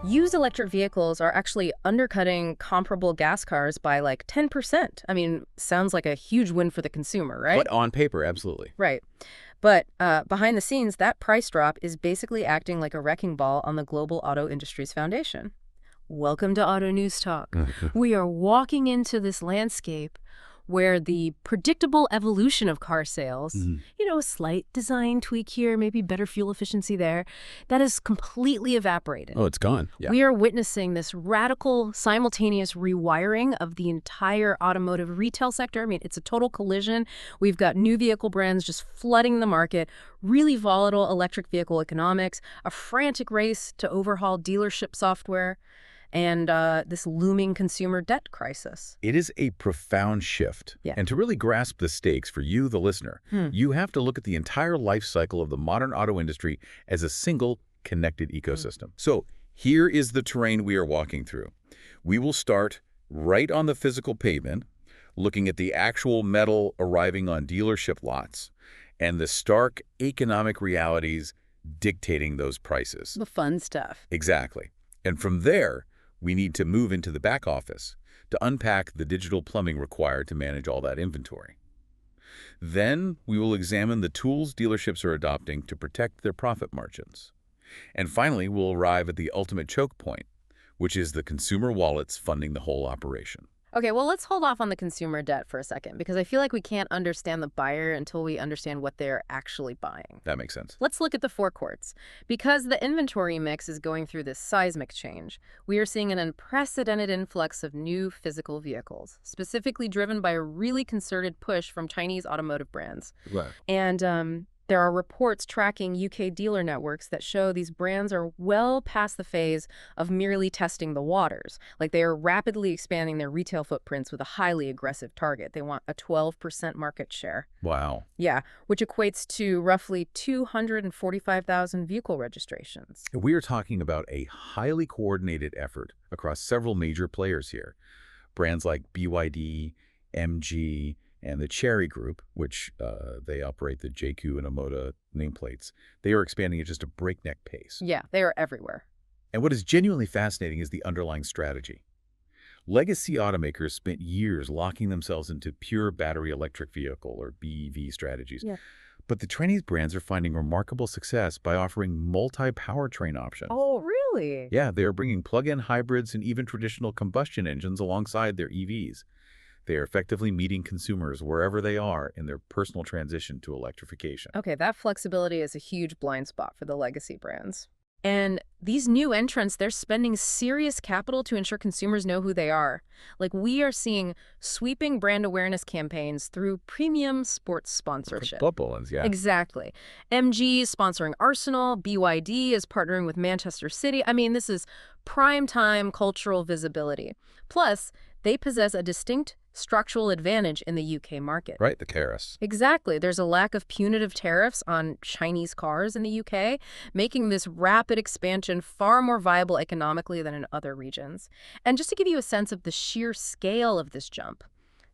Used electric vehicles are actually undercutting comparable gas cars by like 10%. I mean, sounds like a huge win for the consumer, right? But on paper, absolutely. Right. But behind the scenes, that price drop is basically acting like a wrecking ball on the global auto industry's foundation. Welcome to Auto News Talk. We are walking into this landscape where the predictable evolution of car sales, Mhm. a slight design tweak here, maybe better fuel efficiency there, that has completely evaporated. Oh, it's gone. Yeah. We are witnessing this radical, simultaneous rewiring of the entire automotive retail sector. I mean, it's a total collision. We've got new vehicle brands just flooding the market, really volatile electric vehicle economics, a frantic race to overhaul dealership software, and this looming consumer debt crisis. It is a profound shift. Yeah. And to really grasp the stakes for you, the listener, you have to look at the entire life cycle of the modern auto industry as a single connected ecosystem. So here is the terrain we are walking through. We will start right on the physical pavement, looking at the actual metal arriving on dealership lots and the stark economic realities dictating those prices. The fun stuff. Exactly. And from there, we need to move into the back office to unpack the digital plumbing required to manage all that inventory. Then we will examine the tools dealerships are adopting to protect their profit margins. And finally, we'll arrive at the ultimate choke point, which is the consumer wallets funding the whole operation. Okay, well, let's hold off on the consumer debt for a second, because I feel like we can't understand the buyer until we understand what they're actually buying. That makes sense. Let's look at the forecourts. Because the inventory mix is going through this seismic change, we are seeing an unprecedented influx of new physical vehicles, specifically driven by a really concerted push from Chinese automotive brands. Right. And there are reports tracking UK dealer networks that show these brands are well past the phase of merely testing the waters. Like, they are rapidly expanding their retail footprints with a highly aggressive target. They want a 12% market share. Wow. Yeah, which equates to roughly 245,000 vehicle registrations. We are talking about a highly coordinated effort across several major players here. Brands like BYD, MG, and the Chery Group, which they operate the JQ and Omoda nameplates, they are expanding at just a breakneck pace. Yeah, they are everywhere. And what is genuinely fascinating is the underlying strategy. Legacy automakers spent years locking themselves into pure battery electric vehicle, or BEV, strategies. Yeah. But the Chinese brands are finding remarkable success by offering multi-powertrain options. Oh, really? Yeah, they are bringing plug-in hybrids and even traditional combustion engines alongside their EVs. They are effectively meeting consumers wherever they are in their personal transition to electrification. Okay, that flexibility is a huge blind spot for the legacy brands. And these new entrants, they're spending serious capital to ensure consumers know who they are. Like, we are seeing sweeping brand awareness campaigns through premium sports sponsorship. Football ones, yeah. Exactly. MG is sponsoring Arsenal. BYD is partnering with Manchester City. I mean, this is prime-time cultural visibility. Plus, they possess a distinct structural advantage in the UK market. Right, the tariffs. Exactly. There's a lack of punitive tariffs on Chinese cars in the UK, making this rapid expansion far more viable economically than in other regions. And just to give you a sense of the sheer scale of this jump,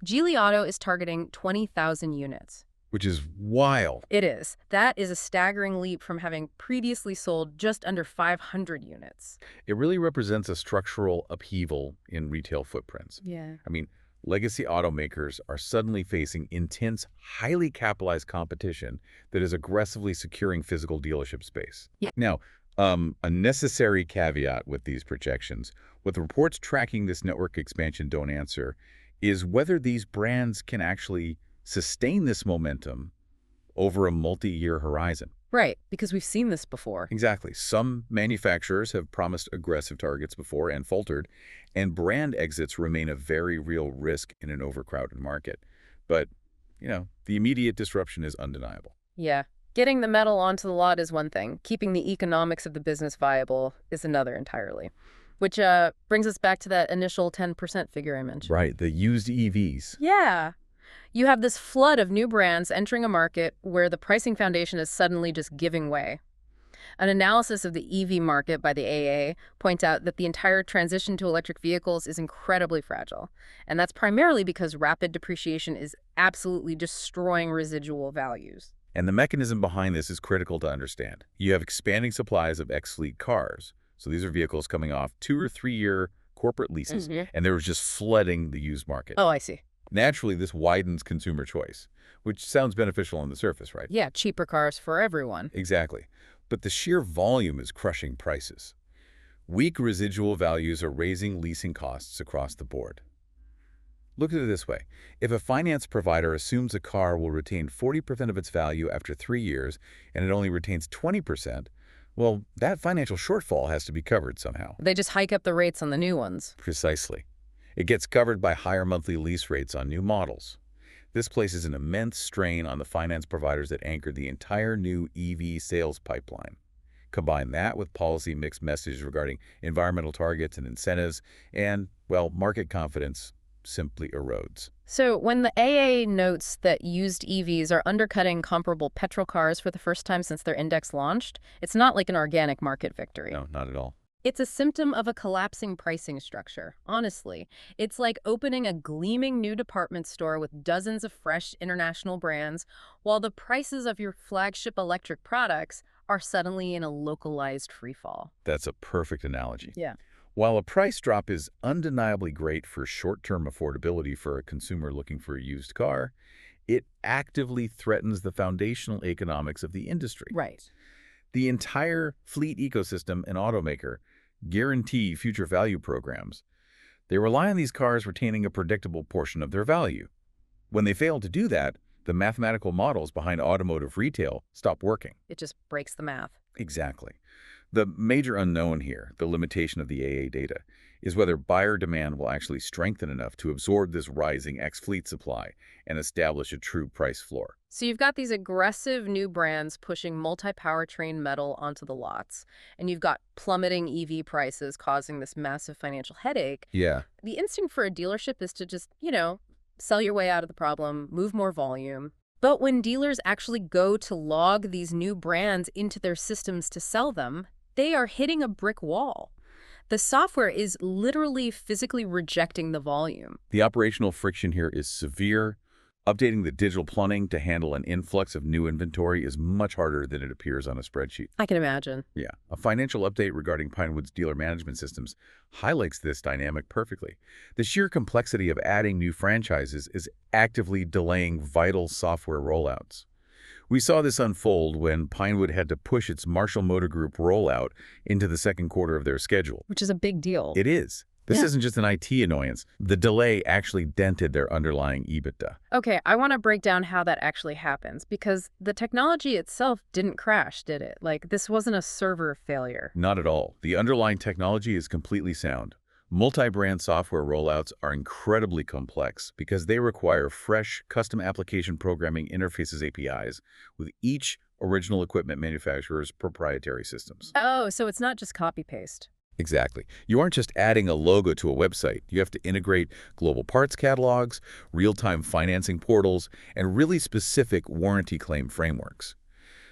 Geely Auto is targeting 20,000 units. Which is wild. It is. That is a staggering leap from having previously sold just under 500 units. It really represents a structural upheaval in retail footprints. Yeah. I mean, legacy automakers are suddenly facing intense, highly capitalized competition that is aggressively securing physical dealership space. Yeah. Now, a necessary caveat with these projections, what the reports tracking this network expansion don't answer, is whether these brands can actually sustain this momentum over a multi-year horizon. Right, because we've seen this before. Exactly. Some manufacturers have promised aggressive targets before and faltered, and brand exits remain a very real risk in an overcrowded market. But, the immediate disruption is undeniable. Yeah. Getting the metal onto the lot is one thing. Keeping the economics of the business viable is another entirely. Which brings us back to that initial 10% figure I mentioned. Right, the used EVs. Yeah. You have this flood of new brands entering a market where the pricing foundation is suddenly just giving way. An analysis of the EV market by the AA points out that the entire transition to electric vehicles is incredibly fragile. And that's primarily because rapid depreciation is absolutely destroying residual values. And the mechanism behind this is critical to understand. You have expanding supplies of ex-fleet cars, So these are vehicles coming off 2- or 3-year corporate leases, Mhm. and they were just flooding the used market. Oh, I see. Naturally, this widens consumer choice, which sounds beneficial on the surface, right? Yeah, cheaper cars for everyone. Exactly. But the sheer volume is crushing prices. Weak residual values are raising leasing costs across the board. Look at it this way. If a finance provider assumes a car will retain 40% of its value after 3 years and it only retains 20%, well, that financial shortfall has to be covered somehow. They just hike up the rates on the new ones. Precisely. It gets covered by higher monthly lease rates on new models. This places an immense strain on the finance providers that anchor the entire new EV sales pipeline. Combine that with policy mixed messages regarding environmental targets and incentives, and, well, market confidence simply erodes. So when the AA notes that used EVs are undercutting comparable petrol cars for the first time since their index launched, it's not like an organic market victory. No, not at all. It's a symptom of a collapsing pricing structure, honestly. It's like opening a gleaming new department store with dozens of fresh international brands, while the prices of your flagship electric products are suddenly in a localized freefall. That's a perfect analogy. Yeah. While a price drop is undeniably great for short-term affordability for a consumer looking for a used car, it actively threatens the foundational economics of the industry. Right. The entire fleet ecosystem and automaker guarantee future value programs. They rely on these cars retaining a predictable portion of their value. When they fail to do that, the mathematical models behind automotive retail stop working. It just breaks the math. Exactly. The major unknown here, the limitation of the AA data, is whether buyer demand will actually strengthen enough to absorb this rising ex-fleet supply and establish a true price floor. So you've got these aggressive new brands pushing multi-powertrain metal onto the lots, and you've got plummeting EV prices causing this massive financial headache. Yeah. The instinct for a dealership is to just, sell your way out of the problem, move more volume. But when dealers actually go to log these new brands into their systems to sell them, they are hitting a brick wall. The software is literally physically rejecting the volume. The operational friction here is severe. Updating the digital plumbing to handle an influx of new inventory is much harder than it appears on a spreadsheet. I can imagine. Yeah. A financial update regarding Pinewood's dealer management systems highlights this dynamic perfectly. The sheer complexity of adding new franchises is actively delaying vital software rollouts. We saw this unfold when Pinewood had to push its Marshall Motor Group rollout into the second quarter of their schedule. Which is a big deal. It is. This isn't just an IT annoyance. The delay actually dented their underlying EBITDA. Okay, I want to break down how that actually happens, because the technology itself didn't crash, did it? Like, this wasn't a server failure. Not at all. The underlying technology is completely sound. Multi-brand software rollouts are incredibly complex because they require fresh, custom application programming interfaces APIs with each original equipment manufacturer's proprietary systems. Oh, so it's not just copy-paste. Exactly. You aren't just adding a logo to a website. You have to integrate global parts catalogs, real-time financing portals, and really specific warranty claim frameworks.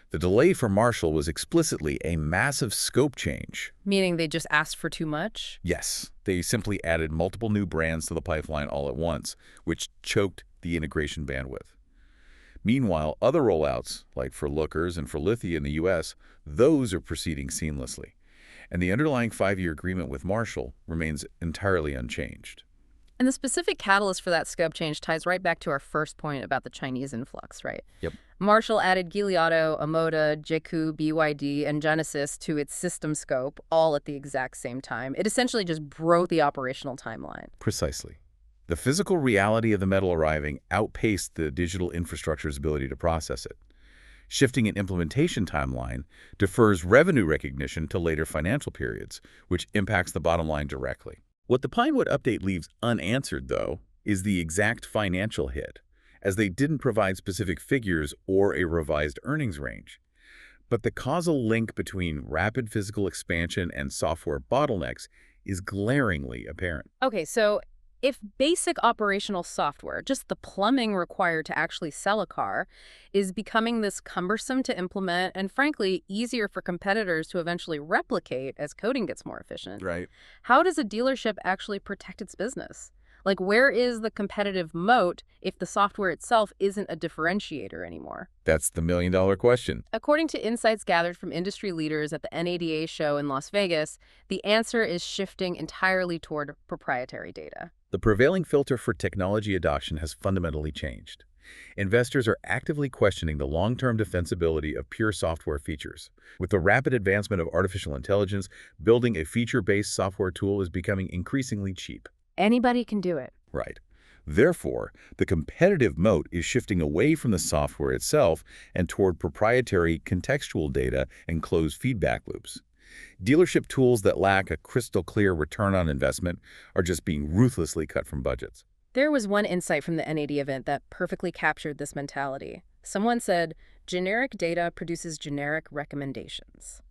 The delay for Marshall was explicitly a massive scope change. Meaning they just asked for too much? Yes, they simply added multiple new brands to the pipeline all at once, which choked the integration bandwidth. Meanwhile, other rollouts, like for Lookers and for Lithia in the U.S., those are proceeding seamlessly. And the underlying 5-year agreement with Marshall remains entirely unchanged. And the specific catalyst for that scope change ties right back to our first point about the Chinese influx, right? Yep. Marshall added Geely Auto, Omoda, JQ, BYD, and Genesis to its system scope, all at the exact same time. It essentially just broke the operational timeline. Precisely. The physical reality of the metal arriving outpaced the digital infrastructure's ability to process it. Shifting an implementation timeline defers revenue recognition to later financial periods, which impacts the bottom line directly. What the Pinewood update leaves unanswered, though, is the exact financial hit, as they didn't provide specific figures or a revised earnings range. But the causal link between rapid physical expansion and software bottlenecks is glaringly apparent. Okay, so if basic operational software, just the plumbing required to actually sell a car, is becoming this cumbersome to implement and, frankly, easier for competitors to eventually replicate as coding gets more efficient, Right. how does a dealership actually protect its business? Like, where is the competitive moat if the software itself isn't a differentiator anymore? That's the million-dollar question. According to insights gathered from industry leaders at the NADA show in Las Vegas, the answer is shifting entirely toward proprietary data. The prevailing filter for technology adoption has fundamentally changed. Investors are actively questioning the long-term defensibility of pure software features. With the rapid advancement of artificial intelligence, building a feature-based software tool is becoming increasingly cheap. Anybody can do it. Right. Therefore, the competitive moat is shifting away from the software itself and toward proprietary contextual data and closed feedback loops. Dealership tools that lack a crystal-clear return on investment are just being ruthlessly cut from budgets. There was one insight from the NAD event that perfectly captured this mentality. Someone said, generic data produces generic recommendations.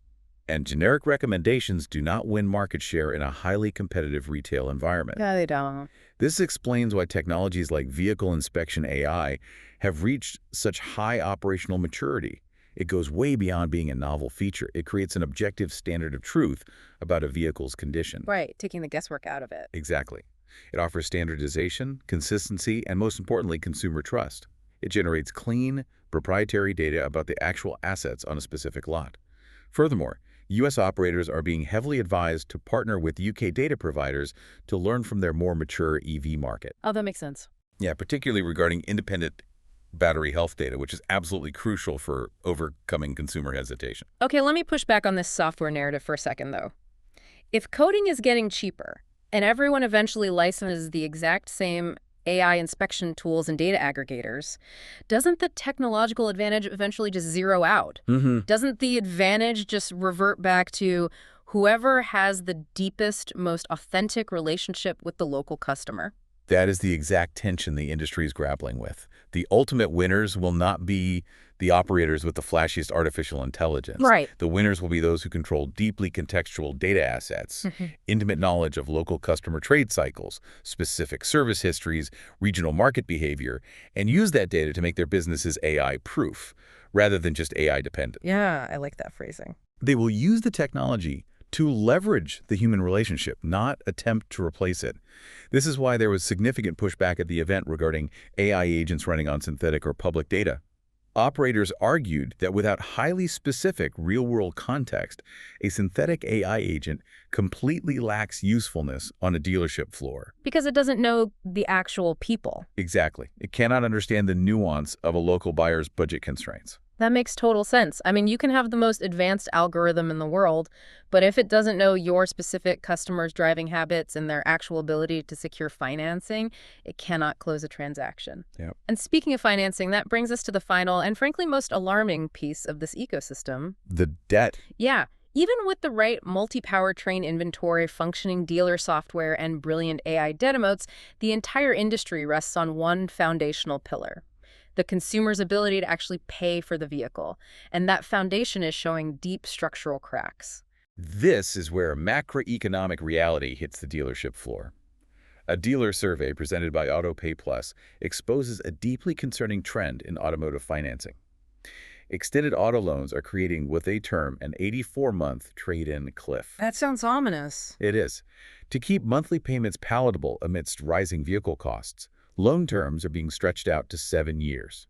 And generic recommendations do not win market share in a highly competitive retail environment. Yeah, they don't. This explains why technologies like vehicle inspection AI have reached such high operational maturity. It goes way beyond being a novel feature. It creates an objective standard of truth about a vehicle's condition. Right, taking the guesswork out of it. Exactly. It offers standardization, consistency, and most importantly, consumer trust. It generates clean, proprietary data about the actual assets on a specific lot. Furthermore, U.S. operators are being heavily advised to partner with UK data providers to learn from their more mature EV market. Oh, that makes sense. Yeah, particularly regarding independent battery health data, which is absolutely crucial for overcoming consumer hesitation. Okay, let me push back on this software narrative for a second, though. If coding is getting cheaper, and everyone eventually licenses the exact same AI inspection tools and data aggregators, doesn't the technological advantage eventually just zero out? Doesn't the advantage just revert back to whoever has the deepest, most authentic relationship with the local customer? That is the exact tension the industry is grappling with. The ultimate winners will not be the operators with the flashiest artificial intelligence. Right. The winners will be those who control deeply contextual data assets, intimate knowledge of local customer trade cycles, specific service histories, regional market behavior, and use that data to make their businesses AI-proof, rather than just AI-dependent. Yeah, I like that phrasing. They will use the technology to leverage the human relationship, not attempt to replace it. This is why there was significant pushback at the event regarding AI agents running on synthetic or public data. Operators argued that without highly specific real-world context, a synthetic AI agent completely lacks usefulness on a dealership floor. Because it doesn't know the actual people. Exactly. It cannot understand the nuance of a local buyer's budget constraints. That makes total sense. I mean, you can have the most advanced algorithm in the world, but if it doesn't know your specific customer's driving habits and their actual ability to secure financing, it cannot close a transaction. Yep. And speaking of financing, that brings us to the final and frankly most alarming piece of this ecosystem. The debt. Yeah. Even with the right multi-powertrain inventory, functioning dealer software, and brilliant AI data moats, the entire industry rests on one foundational pillar: the consumer's ability to actually pay for the vehicle. And that foundation is showing deep structural cracks. This is where macroeconomic reality hits the dealership floor. A dealer survey presented by AutoPay+ exposes a deeply concerning trend in automotive financing. Extended auto loans are creating what they term an 84-month trade-in cliff. That sounds ominous. It is. To keep monthly payments palatable amidst rising vehicle costs, loan terms are being stretched out to 7 years.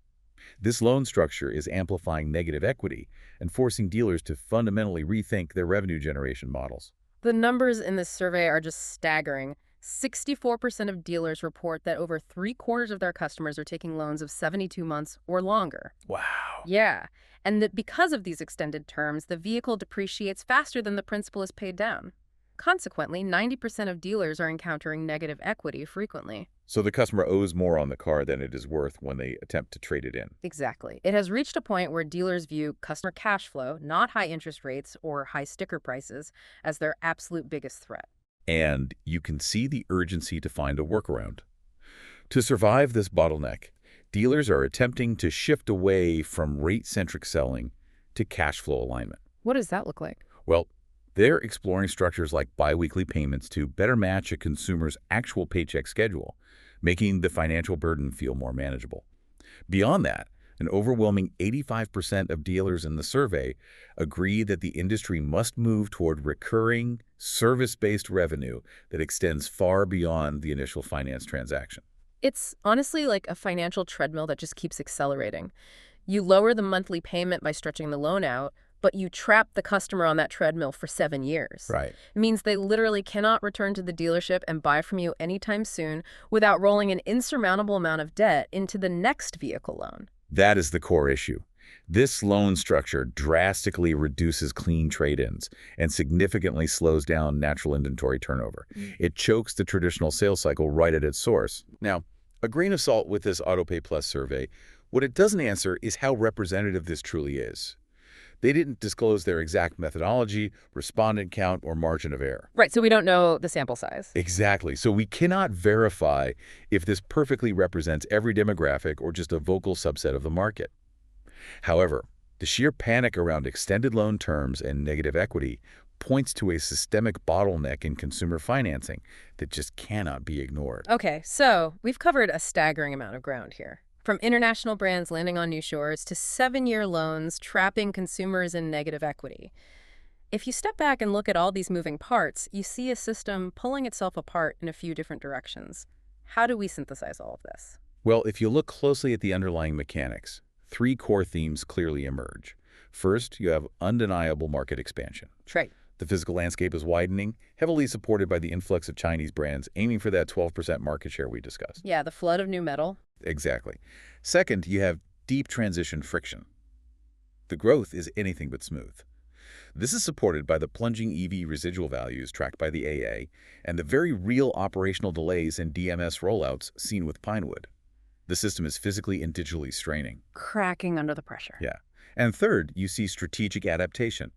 This loan structure is amplifying negative equity and forcing dealers to fundamentally rethink their revenue generation models. The numbers in this survey are just staggering. 64% of dealers report that over 3/4 of their customers are taking loans of 72 months or longer. Wow. Yeah, and that because of these extended terms, the vehicle depreciates faster than the principal is paid down. Consequently, 90% of dealers are encountering negative equity frequently. So the customer owes more on the car than it is worth when they attempt to trade it in. Exactly. It has reached a point where dealers view customer cash flow, not high interest rates or high sticker prices, as their absolute biggest threat. And you can see the urgency to find a workaround. To survive this bottleneck, dealers are attempting to shift away from rate-centric selling to cash flow alignment. What does that look like? Well, they're exploring structures like biweekly payments to better match a consumer's actual paycheck schedule, making the financial burden feel more manageable. Beyond that, An overwhelming 85% of dealers in the survey agree that the industry must move toward recurring, service-based revenue that extends far beyond the initial finance transaction. It's honestly like a financial treadmill that just keeps accelerating. You lower the monthly payment by stretching the loan out, but you trap the customer on that treadmill for 7 years. Right. It means they literally cannot return to the dealership and buy from you anytime soon without rolling an insurmountable amount of debt into the next vehicle loan. That is the core issue. This loan structure drastically reduces clean trade-ins and significantly slows down natural inventory turnover. It chokes the traditional sales cycle right at its source. Now, a grain of salt with this AutoPay Plus survey, what it doesn't answer is how representative this truly is. They didn't disclose their exact methodology, respondent count, or margin of error. Right, so we don't know the sample size. Exactly. So we cannot verify if this perfectly represents every demographic or just a vocal subset of the market. However, the sheer panic around extended loan terms and negative equity points to a systemic bottleneck in consumer financing that just cannot be ignored. Okay, so we've covered a staggering amount of ground here. From international brands landing on new shores to 7-year loans trapping consumers in negative equity. If you step back and look at all these moving parts, you see a system pulling itself apart in a few different directions. How do we synthesize all of this? Well, if you look closely at the underlying mechanics, 3 core themes clearly emerge. First, you have undeniable market expansion. Right. The physical landscape is widening, heavily supported by the influx of Chinese brands aiming for that 12% market share we discussed. Yeah, the flood of new metal. Exactly. Second, you have deep transition friction. The growth is anything but smooth. This is supported by the plunging EV residual values tracked by the AA and the very real operational delays in DMS rollouts seen with Pinewood. The system is physically and digitally straining. Cracking under the pressure. Yeah. And third, you see strategic adaptation.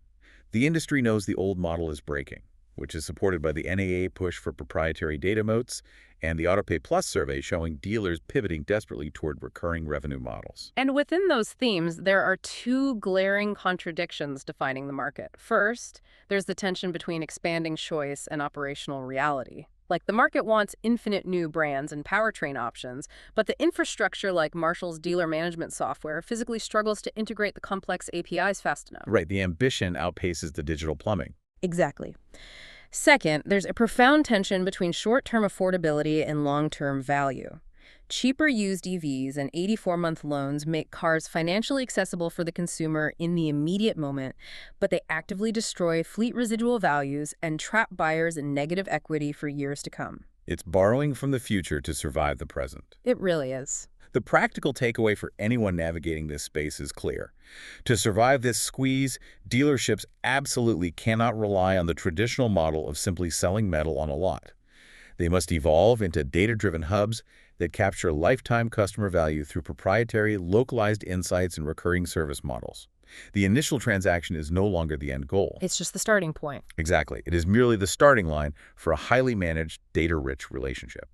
The industry knows the old model is breaking, which is supported by the NAA push for proprietary data moats and the AutoPay Plus survey showing dealers pivoting desperately toward recurring revenue models. And within those themes, there are 2 glaring contradictions defining the market. First, there's the tension between expanding choice and operational reality. Like, the market wants infinite new brands and powertrain options, but the infrastructure like Marshall's dealer management software physically struggles to integrate the complex APIs fast enough. Right, the ambition outpaces the digital plumbing. Exactly. Second, there's a profound tension between short-term affordability and long-term value. Cheaper used EVs and 84-month loans make cars financially accessible for the consumer in the immediate moment, but they actively destroy fleet residual values and trap buyers in negative equity for years to come. It's borrowing from the future to survive the present. It really is. The practical takeaway for anyone navigating this space is clear. To survive this squeeze, dealerships absolutely cannot rely on the traditional model of simply selling metal on a lot. They must evolve into data-driven hubs that capture lifetime customer value through proprietary, localized insights and recurring service models. The initial transaction is no longer the end goal. It's just the starting point. Exactly. It is merely the starting line for a highly managed, data-rich relationship.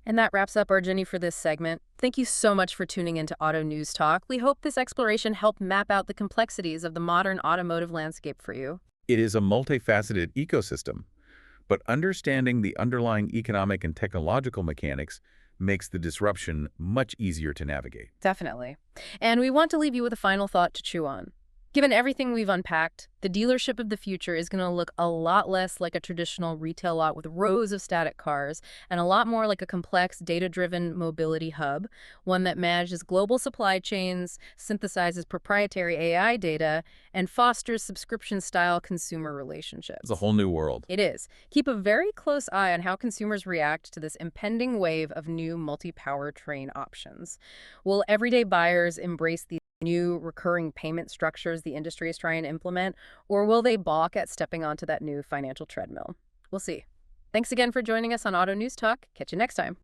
And that wraps up our journey for this segment. Thank you so much for tuning into Auto News Talk. We hope this exploration helped map out the complexities of the modern automotive landscape for you. It is a multifaceted ecosystem, but understanding the underlying economic and technological mechanics makes the disruption much easier to navigate. Definitely. And we want to leave you with a final thought to chew on. Given everything we've unpacked, the dealership of the future is going to look a lot less like a traditional retail lot with rows of static cars and a lot more like a complex, data-driven mobility hub, one that manages global supply chains, synthesizes proprietary AI data, and fosters subscription-style consumer relationships. It's a whole new world. It is. Keep a very close eye on how consumers react to this impending wave of new multi-powertrain options. Will everyday buyers embrace these new recurring payment structures the industry is trying to implement, or will they balk at stepping onto that new financial treadmill? We'll see. Thanks again for joining us on Auto News Talk. Catch you next time.